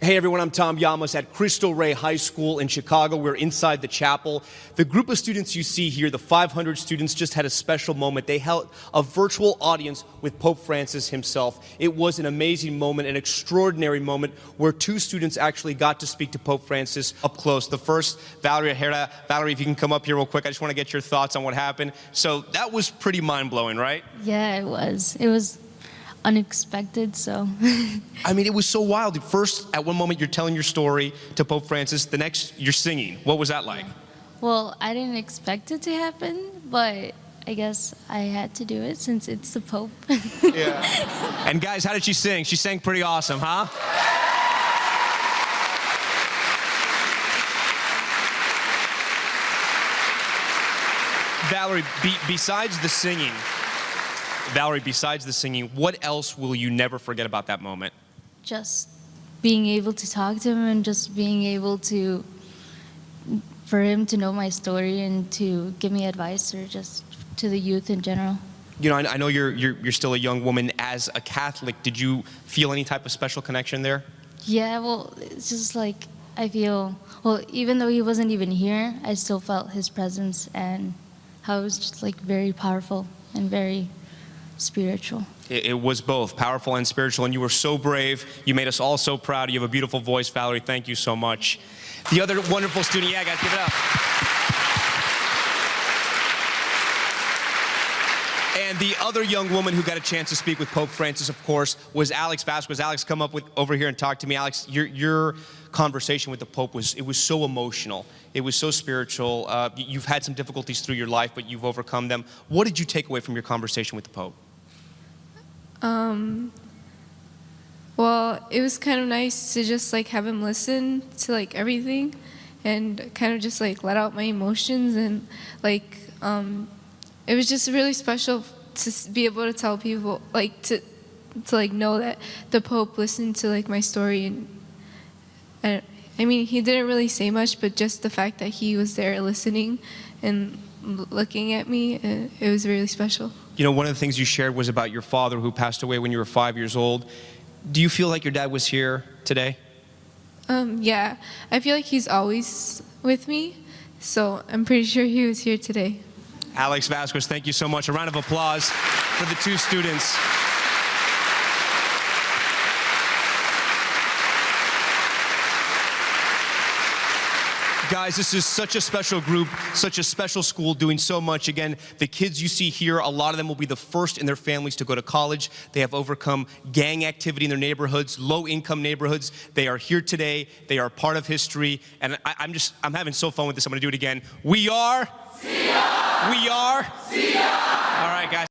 Hey everyone, I'm Tom Llamas at Christo High School in Chicago. We're inside the chapel. The group of students you see here, the 500 students, just had a special moment. They held a virtual audience with Pope Francis himself. It was an amazing moment, an extraordinary moment, where two students actually got to speak to Pope Francis up close. The first, Valerie Herrera. Valerie, if you can come up here real quick, I just want to get your thoughts on what happened. So that was pretty mind-blowing, right? Yeah, it was. It was unexpected, so. I mean, it was so wild. At first, at one moment, you're telling your story to Pope Francis. The next, you're singing. What was that like? Well, I didn't expect it to happen, but I guess I had to do it since it's the Pope. Yeah. And guys, how did she sing? She sang pretty awesome, huh? Valerie, besides the singing, what else will you never forget about that moment? Just being able to talk to him and just being able to, for him to know my story and to give me advice, or just to the youth in general. You know, I know you're still a young woman. As a Catholic, did you feel any type of special connection there? Yeah, well, it's just like, I feel, well, even though he wasn't even here, I still felt his presence and how it was just like very powerful and very spiritual. It was both powerful and spiritual, and you were so brave. You made us all so proud. You have a beautiful voice, Valerie. Thank you so much. The other wonderful student, yeah, guys, give it up. And the other young woman who got a chance to speak with Pope Francis, of course, was Alex Vasquez. Alex, come up over here and talk to me. Alex, your conversation with the Pope was so emotional. It was so spiritual. You've had some difficulties through your life, but you've overcome them. What did you take away from your conversation with the Pope? Well, it was kind of nice to just like have him listen to like everything and kind of just like let out my emotions, and like it was just really special to be able to tell people, like to like know that the Pope listened to like my story. And I mean, he didn't really say much, but just the fact that he was there listening and looking at me, it was really special. You know, one of the things you shared was about your father who passed away when you were 5 years old. Do you feel like your dad was here today? Yeah, I feel like he's always with me, so I'm pretty sure he was here today. Alex Vasquez, thank you so much. A round of applause for the two students. Guys, this is such a special group, such a special school, doing so much. Again, the kids you see here, a lot of them will be the first in their families to go to college. They have overcome gang activity in their neighborhoods, low-income neighborhoods. They are here today. They are part of history. And I'm having so fun with this. I'm going to do it again. We are. We are. All right, guys.